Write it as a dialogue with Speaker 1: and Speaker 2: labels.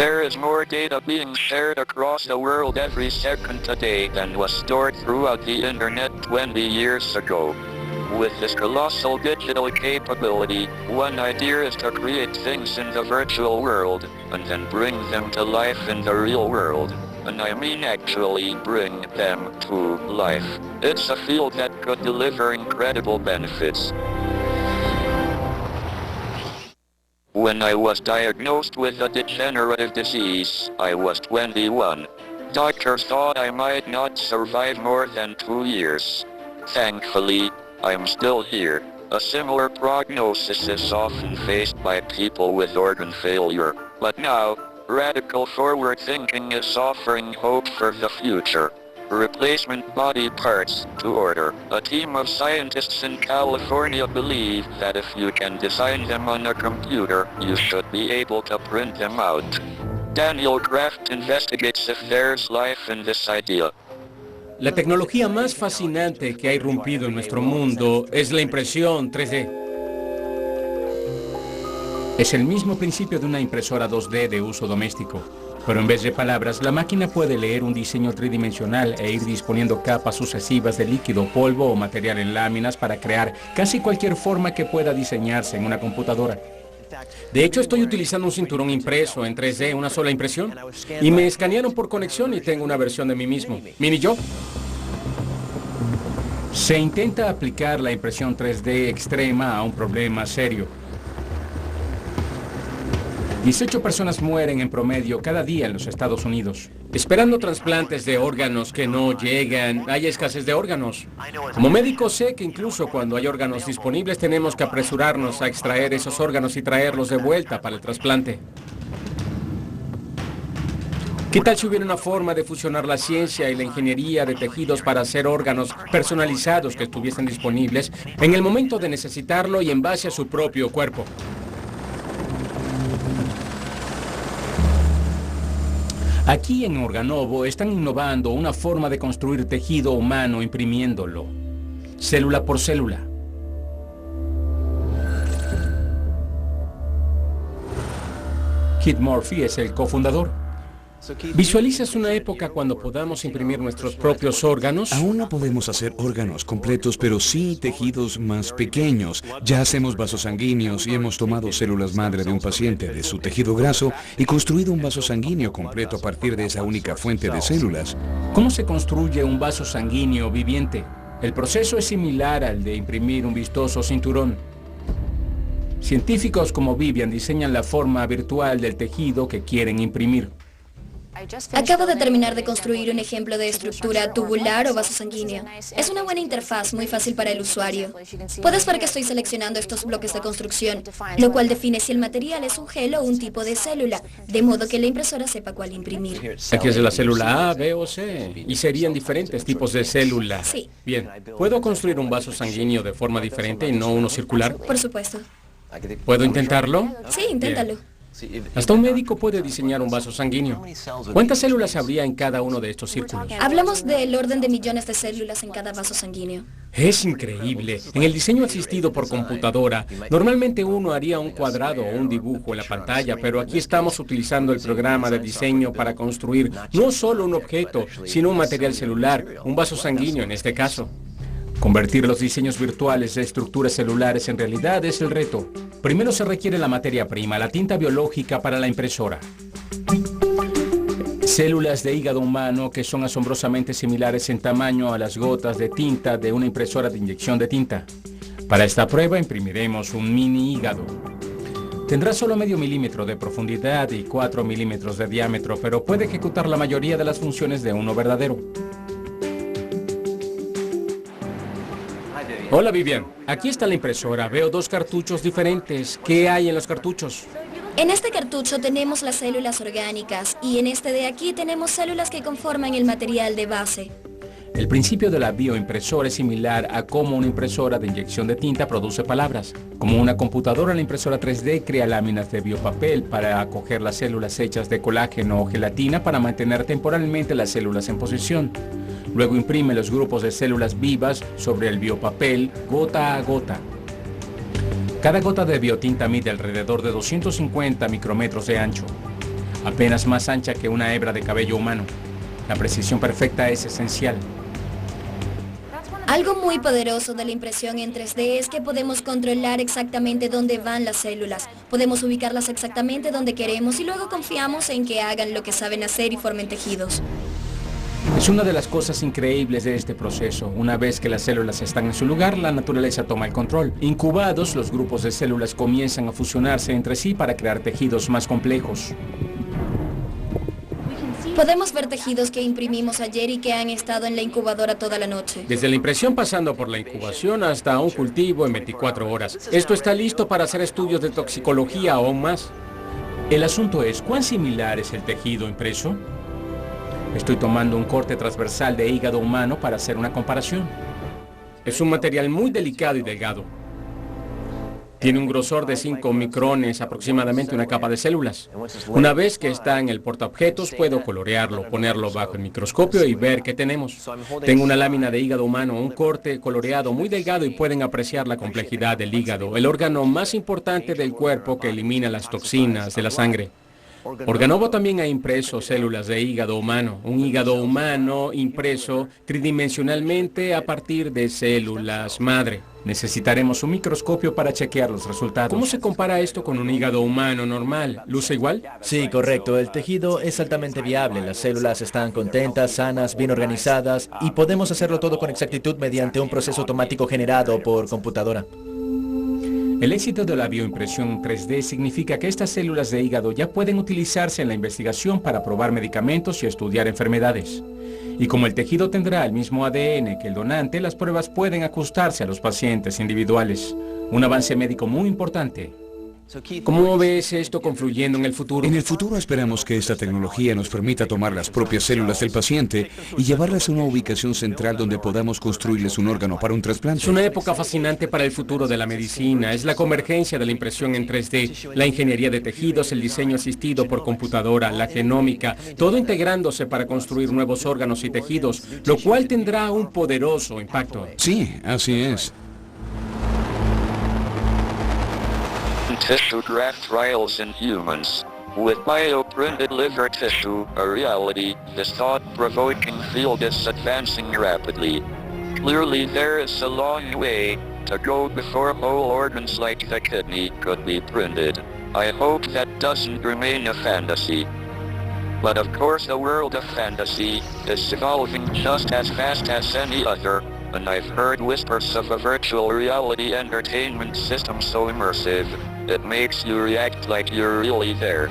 Speaker 1: There is more data being shared across the world every second today than was stored throughout the internet 20 years ago. With this colossal digital capability, one idea is to create things in the virtual world, and then bring them to life in the real world. And I mean actually bring them to life. It's a field that could deliver incredible benefits. When I was diagnosed with a degenerative disease, I was 21. Doctors thought I might not survive more than 2 years. Thankfully, I'm still here. A similar prognosis is often faced by people with organ failure. But now, radical forward thinking is offering hope for the future. Replacement body parts to order. A team of scientists in California believe that if you can design them on a computer, you should be able to print them out. Daniel Kraft investigates if there's life in this idea.
Speaker 2: La tecnología más fascinante que ha irrumpido en nuestro mundo es la impresión 3D. Es el mismo principio de una impresora 2D de uso doméstico. Pero en vez de palabras, la máquina puede leer un diseño tridimensional e ir disponiendo capas sucesivas de líquido, polvo o material en láminas para crear casi cualquier forma que pueda diseñarse en una computadora. De hecho, estoy utilizando un cinturón impreso en 3D, una sola impresión, y me escanearon por conexión y tengo una versión de mí mismo. Mini yo. Se intenta aplicar la impresión 3D extrema a un problema serio. 18 personas mueren en promedio cada día en los Estados Unidos, esperando trasplantes de órganos que no llegan. Hay escasez de órganos. Como médico sé que incluso cuando hay órganos disponibles tenemos que apresurarnos a extraer esos órganos y traerlos de vuelta para el trasplante. ¿Qué tal si hubiera una forma de fusionar la ciencia y la ingeniería de tejidos para hacer órganos personalizados que estuviesen disponibles en el momento de necesitarlo y en base a su propio cuerpo? Aquí en Organovo están innovando una forma de construir tejido humano imprimiéndolo, célula por célula. Kit Murphy es el cofundador. ¿Visualizas una época cuando podamos imprimir nuestros propios órganos?
Speaker 3: Aún no podemos hacer órganos completos, pero sí tejidos más pequeños. Ya hacemos vasos sanguíneos y hemos tomado células madre de un paciente de su tejido graso y construido un vaso sanguíneo completo a partir de esa única fuente de células.
Speaker 2: ¿Cómo se construye un vaso sanguíneo viviente? El proceso es similar al de imprimir un vistoso cinturón. Científicos como Vivian diseñan la forma virtual del tejido que quieren imprimir.
Speaker 4: Acabo de terminar de construir un ejemplo de estructura tubular o vaso sanguíneo. Es una buena interfaz, muy fácil para el usuario. Puedes ver que estoy seleccionando estos bloques de construcción, lo cual define si el material es un gel o un tipo de célula, de modo que la impresora sepa cuál imprimir.
Speaker 2: Aquí es de la célula A, B o C, y serían diferentes tipos de células.
Speaker 4: Sí.
Speaker 2: Bien, ¿puedo construir un vaso sanguíneo de forma diferente y no uno circular?
Speaker 4: Por supuesto.
Speaker 2: ¿Puedo intentarlo?
Speaker 4: Sí, inténtalo.
Speaker 2: Bien. Hasta un médico puede diseñar un vaso sanguíneo. ¿Cuántas células habría en cada uno de estos círculos?
Speaker 4: Hablamos del orden de millones de células en cada vaso sanguíneo.
Speaker 2: Es increíble. En el diseño asistido por computadora, normalmente uno haría un cuadrado o un dibujo en la pantalla, pero aquí estamos utilizando el programa de diseño para construir no solo un objeto, sino un material celular, un vaso sanguíneo en este caso. Convertir los diseños virtuales de estructuras celulares en realidad es el reto. Primero se requiere la materia prima, la tinta biológica para la impresora. Células de hígado humano que son asombrosamente similares en tamaño a las gotas de tinta de una impresora de inyección de tinta. Para esta prueba imprimiremos un mini hígado. Tendrá solo medio milímetro de profundidad y 4 milímetros de diámetro, pero puede ejecutar la mayoría de las funciones de uno verdadero. Hola Vivian, aquí está la impresora. Veo 2 cartuchos diferentes. ¿Qué hay en los cartuchos?
Speaker 4: En este cartucho tenemos las células orgánicas y en este de aquí tenemos células que conforman el material de base.
Speaker 2: El principio de la bioimpresora es similar a cómo una impresora de inyección de tinta produce palabras. Como una computadora, la impresora 3D crea láminas de biopapel para acoger las células hechas de colágeno o gelatina para mantener temporalmente las células en posición. Luego imprime los grupos de células vivas sobre el biopapel gota a gota. Cada gota de biotinta mide alrededor de 250 micrómetros de ancho. apenas más ancha que una hebra de cabello humano. La precisión perfecta es esencial.
Speaker 4: Algo muy poderoso de la impresión en 3D es que podemos controlar exactamente dónde van las células. Podemos ubicarlas exactamente donde queremos y luego confiamos en que hagan lo que saben hacer y formen tejidos.
Speaker 2: Es una de las cosas increíbles de este proceso. Una vez que las células están en su lugar, la naturaleza toma el control. Incubados, los grupos de células comienzan a fusionarse entre sí para crear tejidos más complejos.
Speaker 4: Podemos ver tejidos que imprimimos ayer y que han estado en la incubadora toda la noche.
Speaker 2: Desde la impresión pasando por la incubación hasta un cultivo en 24 horas. Esto está listo para hacer estudios de toxicología aún más. El asunto es, ¿cuán similar es el tejido impreso? Estoy tomando un corte transversal de hígado humano para hacer una comparación. Es un material muy delicado y delgado. Tiene un grosor de 5 micrones, aproximadamente una capa de células. Una vez que está en el portaobjetos, puedo colorearlo, ponerlo bajo el microscopio y ver qué tenemos. Tengo una lámina de hígado humano, un corte coloreado muy delgado y pueden apreciar la complejidad del hígado, el órgano más importante del cuerpo que elimina las toxinas de la sangre. Organovo también ha impreso células de hígado humano, un hígado humano impreso tridimensionalmente a partir de células madre. Necesitaremos un microscopio para chequear los resultados. ¿Cómo se compara esto con un hígado humano normal? ¿Luce igual?
Speaker 5: Sí, correcto. El tejido es altamente viable. Las células están contentas, sanas, bien organizadas y podemos hacerlo todo con exactitud mediante un proceso automático generado por computadora.
Speaker 2: El éxito de la bioimpresión 3D significa que estas células de hígado ya pueden utilizarse en la investigación para probar medicamentos y estudiar enfermedades. Y como el tejido tendrá el mismo ADN que el donante, las pruebas pueden ajustarse a los pacientes individuales. Un avance médico muy importante. ¿Cómo ves esto confluyendo en el futuro?
Speaker 3: En el futuro esperamos que esta tecnología nos permita tomar las propias células del paciente y llevarlas a una ubicación central donde podamos construirles un órgano para un trasplante.
Speaker 2: Es una época fascinante para el futuro de la medicina. Es la convergencia de la impresión en 3D, la ingeniería de tejidos, el diseño asistido por computadora, la genómica, todo integrándose para construir nuevos órganos y tejidos, lo cual tendrá un poderoso impacto.
Speaker 3: Sí, así es.
Speaker 1: Tissue graft trials in humans. With bioprinted liver tissue a reality, this thought-provoking field is advancing rapidly. Clearly there is a long way to go before whole organs like the kidney could be printed. I hope that doesn't remain a fantasy. But of course the world of fantasy is evolving just as fast as any other, and I've heard whispers of a virtual reality entertainment system so immersive, it makes you react like you're really there.